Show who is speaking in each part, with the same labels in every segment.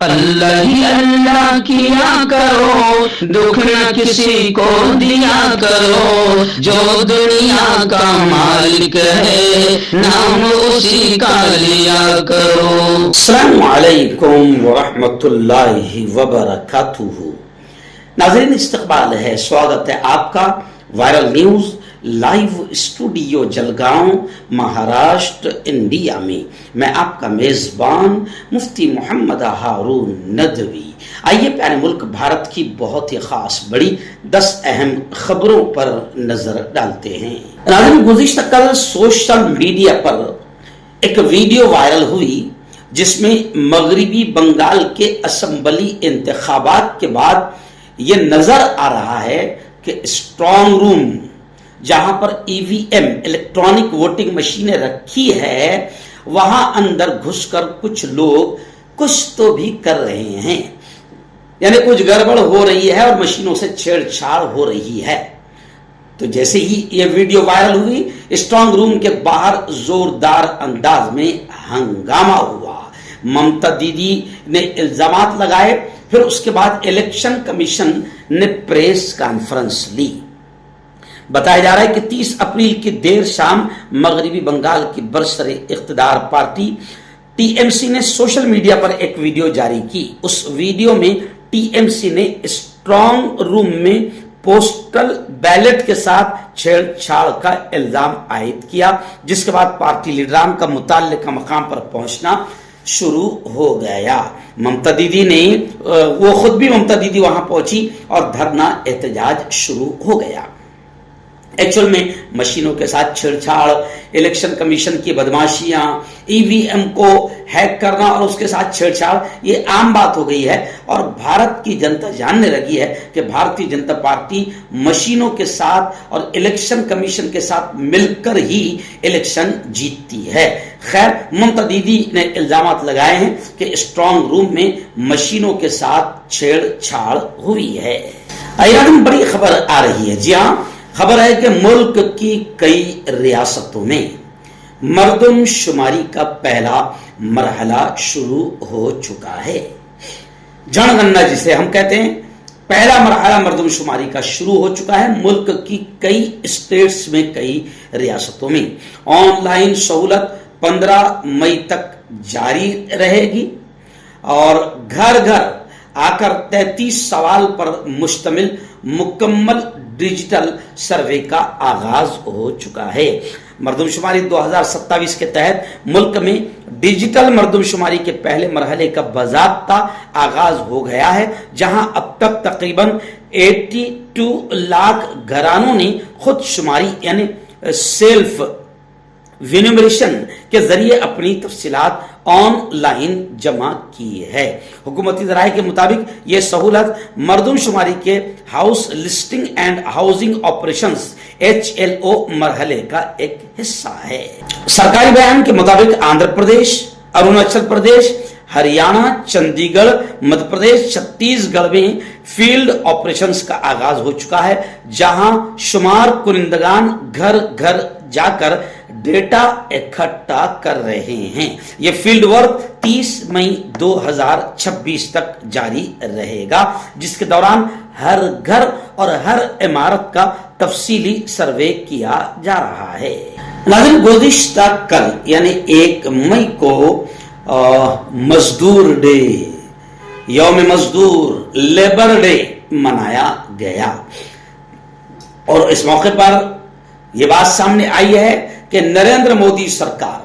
Speaker 1: اللہ ہی اللہ کیا کرو، دکھ نہ کسی کو دیا کرو، جو دنیا کا مالک ہے نام اسی کا لیا کرو۔
Speaker 2: السلام علیکم ورحمۃ اللہ وبرکاتہ۔ ناظرین استقبال ہے، سواگت ہے آپ کا viral news live studio Jalgaon Maharashtra India میں۔ میں آپ کا میزبان مفتی محمد ہارون ندوی۔ آئیے پیارے ملک بھارت کی بہت ہی خاص بڑی 10 اہم خبروں پر نظر ڈالتے ہیں۔ ناظرین گزشتہ کل سوشل میڈیا پر ایک ویڈیو وائرل ہوئی جس میں مغربی بنگال کے اسمبلی انتخابات کے بعد یہ نظر آ رہا ہے کہ اسٹرانگ روم جہاں پر ای وی ایم الیکٹرانک ووٹنگ مشینیں رکھی ہے وہاں اندر گھس کر کچھ لوگ کچھ تو بھی کر رہے ہیں، یعنی کچھ گڑبڑ ہو رہی ہے اور مشینوں سے چھیڑ چھاڑ ہو رہی ہے۔ تو جیسے ہی یہ ویڈیو وائرل ہوئی، اسٹرانگ روم کے باہر زوردار انداز میں ہنگامہ ہوا، ممتا دیدی نے الزامات لگائے، پھر اس کے بعد الیکشن کمیشن نے پریس کانفرنس لی۔ بتایا جا رہا ہے کہ 30 اپریل کی دیر شام مغربی بنگال کی برسر اقتدار پارٹی ٹی ایم سی نے سوشل میڈیا پر ایک ویڈیو جاری کی۔ اس ویڈیو میں ٹی ایم سی نے اسٹرانگ روم میں پوسٹل بیلٹ کے ساتھ چھیڑ چھاڑ کا الزام عائد کیا، جس کے بعد پارٹی لیڈران کا متعلقہ مقام پر پہنچنا شروع ہو گیا۔ ممتا دیدی نے وہ خود بھی ممتا دیدی وہاں پہنچی اور دھرنا احتجاج شروع ہو گیا۔ ایکچول میں مشینوں کے ساتھ چھیڑ چھاڑ، الیکشن کمیشن کی بدماشیاں، ای وی ایم کو ہیک کرنا اور اس کے ساتھ چھیڑ چھاڑ یہ عام بات ہو گئی ہے، اور بھارت کی جنتا جاننے لگی ہے کہ بھارتیہ جنتا پارٹی مشینوں کے ساتھ اور الیکشن کمیشن کے ساتھ مل کر ہی الیکشن جیتتی ہے۔ خیر، ممتا دیدی نے الزامات لگائے ہیں کہ اسٹرانگ روم میں مشینوں کے ساتھ چھیڑ چھاڑ ہوئی ہے۔ ایران بڑی خبر آ رہی ہے، جی ہاں، خبر ہے کہ ملک کی کئی ریاستوں میں مردم شماری کا پہلا مرحلہ شروع ہو چکا ہے۔ جن گننا جسے ہم کہتے ہیں، پہلا مرحلہ مردم شماری کا شروع ہو چکا ہے۔ ملک کی کئی اسٹیٹس میں، کئی ریاستوں میں آن لائن سہولت 15 مئی تک جاری رہے گی، اور گھر گھر آ کر 33 سوال پر مشتمل مکمل ڈیجیٹل سروے کا آغاز ہو چکا ہے۔ مردم شماری 2027 کے تحت ملک میں ڈیجیٹل مردم شماری کے پہلے مرحلے کا باضابطہ آغاز ہو گیا ہے، جہاں اب تک تقریباً 82 لاکھ گھرانوں نے خود شماری یعنی سیلف وینومریشن کے ذریعے اپنی تفصیلات آن لائن جمع کی ہے۔ حکومتی ذرائع کے مطابق یہ سہولت مردم شماری کے house listing and housing operations HLO مرحلے کا ایک حصہ ہے۔ سرکاری بیان کے مطابق آندھرا پردیش، اروناچل پردیش، ہریانہ، چندی گڑھ، مدھیہ پردیش، چھتیس گڑھ میں فیلڈ آپریشنز کا آغاز ہو چکا ہے، جہاں شمار کنندگان گھر گھر جا کر ڈیٹا اکٹھا کر رہے ہیں۔ یہ فیلڈ ورک 30 مئی 2026 تک جاری رہے گا، جس کے دوران ہر گھر اور ہر عمارت کا تفصیلی سروے کیا جا رہا ہے۔ ناظرین گزشتہ کل یعنی 1 مئی کو مزدور ڈے، یوم مزدور، لیبر ڈے منایا گیا، اور اس موقع پر یہ بات سامنے آئی ہے کہ نریندر مودی سرکار،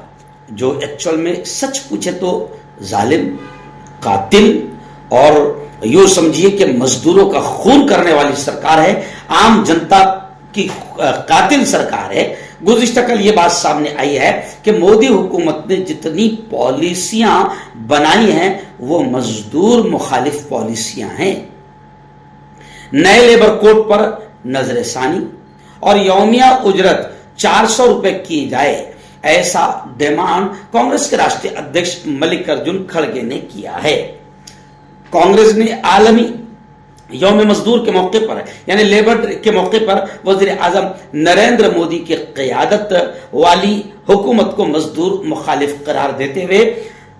Speaker 2: جو ایکچول میں سچ پوچھے تو ظالم، قاتل اور یوں سمجھیے کہ مزدوروں کا خون کرنے والی سرکار ہے، عام جنتا کی قاتل سرکار ہے۔ گزشتہ کل یہ بات سامنے آئی ہے کہ مودی حکومت نے جتنی پالیسیاں بنائی ہیں وہ مزدور مخالف پالیسیاں ہیں۔ نئے لیبر کوڈ پر نظر ثانی اور یومیہ اجرت 400 روپے کی جائے، ایسا ڈیمانڈ کانگریس کے راشٹریہ ادھیکش ملک ارجن کھڑگے نے کیا ہے۔ کانگریس نے عالمی یوم مزدور کے موقع پر یعنی لیبر کے موقع پر وزیر اعظم نریندر مودی کی قیادت والی حکومت کو مزدور مخالف قرار دیتے ہوئے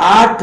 Speaker 2: 8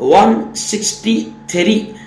Speaker 2: 163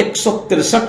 Speaker 2: 163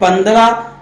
Speaker 2: 15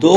Speaker 2: 2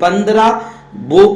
Speaker 2: 15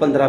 Speaker 2: 15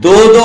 Speaker 2: 2-2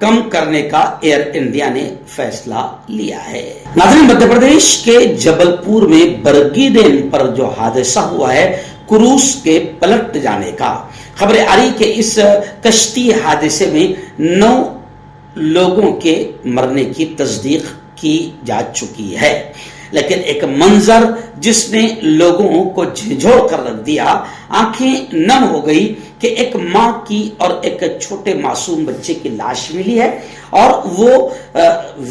Speaker 2: کم کرنے کا ایئر انڈیا نے فیصلہ لیا ہے۔ ناظرین، مدھیہ پردیش کے جبل پور میں برگی ڈیم پر جو حادثہ ہوا ہے کروز کے پلٹ جانے کا، خبریں آ رہی کہ اس کشتی حادثے میں 9 لوگوں کے مرنے کی تصدیق کی جا چکی ہے، لیکن ایک منظر جس نے لوگوں کو جھنجھوڑ کر رکھ دیا، آنکھیں نم ہو گئی کہ ایک ماں کی اور ایک چھوٹے معصوم بچے کی لاش ملی ہے اور وہ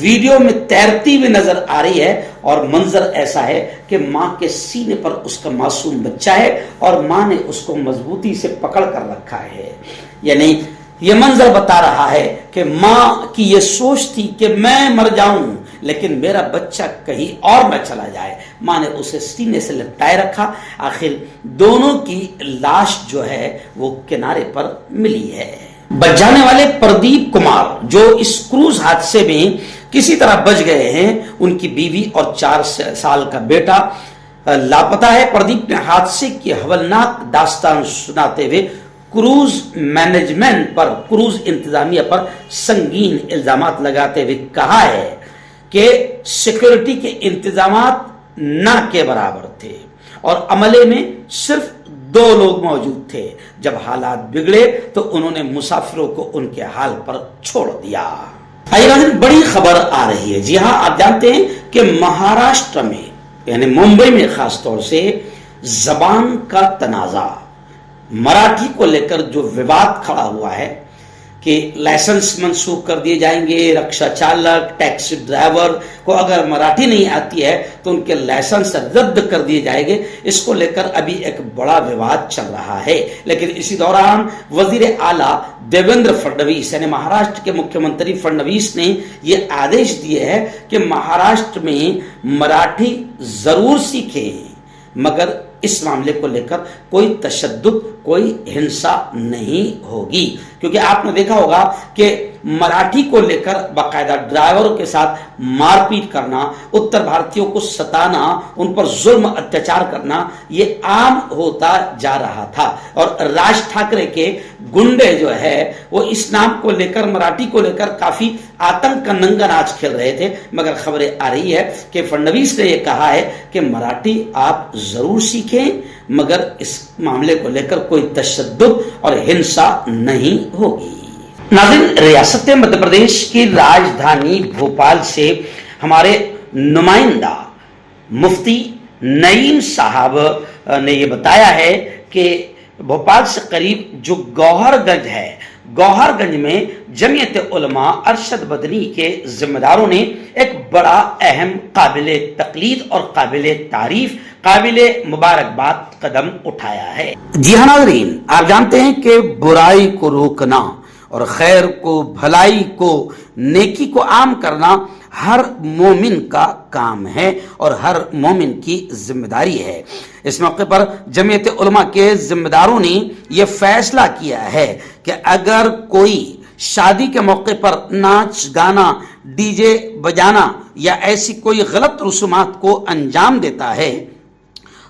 Speaker 2: ویڈیو میں تیرتی ہوئی نظر آ رہی ہے، اور منظر ایسا ہے کہ ماں کے سینے پر اس کا معصوم بچہ ہے اور ماں نے اس کو مضبوطی سے پکڑ کر رکھا ہے۔ یعنی یہ منظر بتا رہا ہے کہ ماں کی یہ سوچ تھی کہ میں مر جاؤں لیکن میرا بچہ کہیں اور نہ چلا جائے، ماں نے اسے سینے سے لپٹائے رکھا۔ آخر دونوں کی لاش جو ہے وہ کنارے پر ملی ہے۔ بچ جانے والے پردیپ کمار جو اس کروز حادثے میں کسی طرح بچ گئے ہیں، ان کی بیوی اور 4 سال کا بیٹا لاپتہ ہے۔ پردیپ نے حادثے کی ہولناک داستان سناتے ہوئے کروز مینجمنٹ پر، کروز انتظامیہ پر سنگین الزامات لگاتے ہوئے کہا ہے کہ سیکورٹی کے انتظامات نہ کے برابر تھے اور عملے میں صرف 2 لوگ موجود تھے۔ جب حالات بگڑے تو انہوں نے مسافروں کو ان کے حال پر چھوڑ دیا۔ بڑی خبر آ رہی ہے۔ جی ہاں، آپ جانتے ہیں کہ مہاراشٹر میں یعنی ممبئی میں خاص طور سے زبان کا تنازع، مراٹھی کو لے کر جو وواد کھڑا ہوا ہے کہ لائسنس منسوخ کر دیے جائیں گے، رکشا چالک، ٹیکسی ڈرائیور کو اگر مراٹھی نہیں آتی ہے تو ان کے لائسنس رد کر دیے جائیں گے، اس کو لے کر ابھی ایک بڑا وواد چل رہا ہے۔ لیکن اسی دوران وزیر اعلیٰ دیویندر فڈنویس یعنی مہاراشٹر کے مکھیہ منتری فڈنویس نے یہ آدیش دیے ہے کہ مہاراشٹر میں مراٹھی ضرور سیکھیں، مگر اس معاملے کو لے کر کوئی تشدد، کوئی ہنسا نہیں ہوگی، کیونکہ آپ نے دیکھا ہوگا کہ مراٹھی کو لے کر باقاعدہ ڈرائیوروں کے ساتھ مار پیٹ کرنا، اتر بھارتیوں کو ستانا، ان پر ظلم اتیاچار کرنا یہ عام ہوتا جا رہا تھا، اور راج ٹھاکرے کے گنڈے جو ہے وہ اس نام کو لے کر، مراٹھی کو لے کر کافی آتنک کا ننگا ناچ کھیل رہے تھے۔ مگر خبریں آ رہی ہے کہ فڈنویس نے یہ کہا ہے کہ مراٹھی آپ ضرور سیکھیں مگر اس معاملے کو لے کر کوئی تشدد اور ہنسا نہیں ہوگی۔ ناظرین، ریاست مدھیہ پردیش کی راجدھانی بھوپال سے ہمارے نمائندہ مفتی نعیم صاحب نے یہ بتایا ہے کہ بھوپال سے قریب جو گوہر گنج ہے، گوہر گنج میں جمعیت علماء ارشد مدنی کے ذمہ داروں نے ایک بڑا اہم، قابل تقلید اور قابل تعریف، قابل مبارکباد قدم اٹھایا ہے۔ جی ہاں ناظرین، آپ جانتے ہیں کہ برائی کو روکنا اور خیر کو، بھلائی کو، نیکی کو عام کرنا ہر مومن کا کام ہے اور ہر مومن کی ذمہ داری ہے۔ اس موقع پر جمعیت علماء کے ذمہ داروں نے یہ فیصلہ کیا ہے کہ اگر کوئی شادی کے موقع پر ناچ گانا، ڈی جے بجانا یا ایسی کوئی غلط رسومات کو انجام دیتا ہے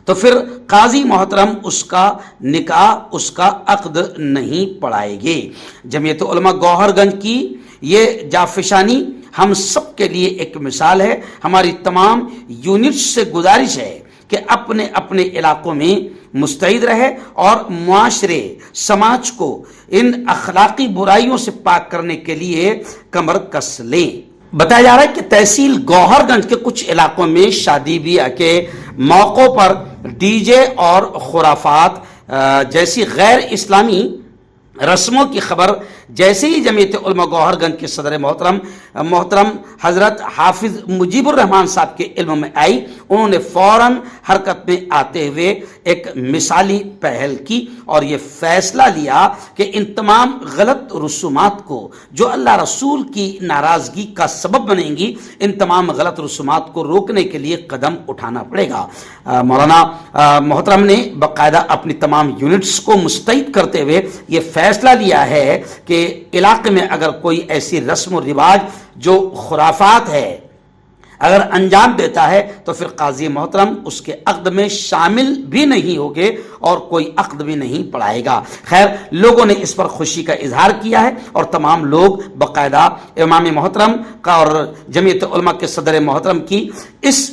Speaker 2: تو پھر قاضی محترم اس کا نکاح، اس کا عقد نہیں پڑھائے گے۔ جمعیت علماء گوہر گنج کی یہ جافشانی ہم سب کے لیے ایک مثال ہے۔ ہماری تمام یونٹس سے گزارش ہے کہ اپنے اپنے علاقوں میں مستعد رہے اور معاشرے، سماج کو ان اخلاقی برائیوں سے پاک کرنے کے لیے کمر کس لیں۔ بتایا جا رہا ہے کہ تحصیل گوہر گنج کے کچھ علاقوں میں شادی بیاہ کے موقعوں پر ڈی جے اور خرافات جیسی غیر اسلامی رسموں کی خبر جیسے ہی جمعیت علماء گوہر گنج کے صدر محترم حضرت حافظ مجیب الرحمان صاحب کے علم میں آئی، انہوں نے فوراً حرکت میں آتے ہوئے ایک مثالی پہل کی اور یہ فیصلہ لیا کہ ان تمام غلط رسومات کو جو اللہ رسول کی ناراضگی کا سبب بنیں گی، ان تمام غلط رسومات کو روکنے کے لیے قدم اٹھانا پڑے گا۔ مولانا محترم نے باقاعدہ اپنی تمام یونٹس کو مستعد کرتے ہوئے یہ فیصلہ لیا ہے کہ علاقے میں اگر کوئی ایسی رسم و رواج جو خرافات ہے، اگر انجام دیتا ہے تو پھر قاضی محترم اس کے عقد میں شامل بھی نہیں ہوگے اور کوئی عقد بھی نہیں پڑھائے گا. خیر، لوگوں نے اس پر خوشی کا اظہار کیا ہے اور تمام لوگ باقاعدہ امام محترم کا اور جمعیت علماء کے صدر محترم کی اس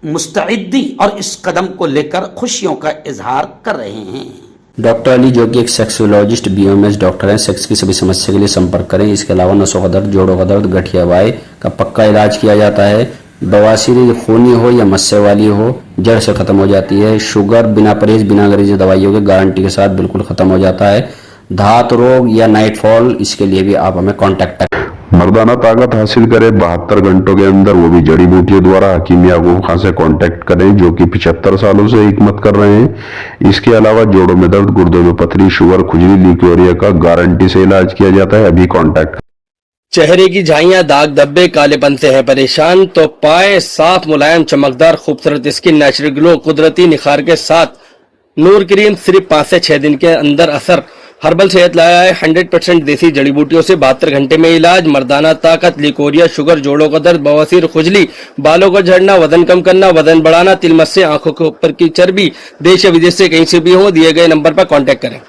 Speaker 2: مستعدی اور اس قدم کو لے کر خوشیوں کا اظہار کر رہے ہیں.
Speaker 3: ڈاکٹر علی جو کہ ایک سیکسولوجسٹ BOMS ڈاکٹر ہیں، سیکس کی سبھی سمسیا کے لیے سمپرک کریں. اس کے علاوہ نسوں کا درد، جوڑوں کا درد، گٹھیا وائے کا پکا علاج کیا جاتا ہے. بواسیر خونی ہو یا مسے والی ہو جڑ سے ختم ہو جاتی ہے. شوگر بنا پرہیز بنا غریزی دوائیوں کے گارنٹی کے ساتھ بالکل ختم ہو جاتا ہے. دھات روگ یا نائٹ فال، اس کے لیے بھی آپ ہمیں کانٹیکٹ کریں.
Speaker 4: مردانہ طاقت حاصل کرے 72 گھنٹوں کے اندر، وہ بھی جڑی بوٹیوں دوارا. حکیم یعقوب خان سے کانٹیکٹ کریں جو کہ 75 سالوں سے حکمت کر رہے ہیں. اس کے علاوہ جوڑوں میں درد، گردوں میں پتھری، شوگر، کھجلی، لیکوریا کا گارنٹی سے علاج کیا جاتا ہے. ابھی کانٹیکٹ.
Speaker 5: چہرے کی جھائیاں، داغ دھبے، کالے پن سے ہے پریشان تو پائے صاف، ملائم، چمکدار، خوبصورت اسکن، نیچرل گلو، قدرتی نکھار کے ساتھ نور کریم صرف 5 سے 6 دن کے اندر اثر. ہربل صحت لایا ہے 100% دیسی جڑی بوٹیوں سے 72 گھنٹے میں علاج. مردانہ طاقت، لیکوریا، شوگر، جوڑوں کا درد، بواسیر، کھجلی، بالوں کا جھڑنا، وزن کم کرنا، وزن بڑھانا، تلمس سے، آنکھوں کے اوپر کی چربی، دیش یا ودیش سے کہیں سے بھی ہو، دیے گئے نمبر پر کانٹیکٹ کریں.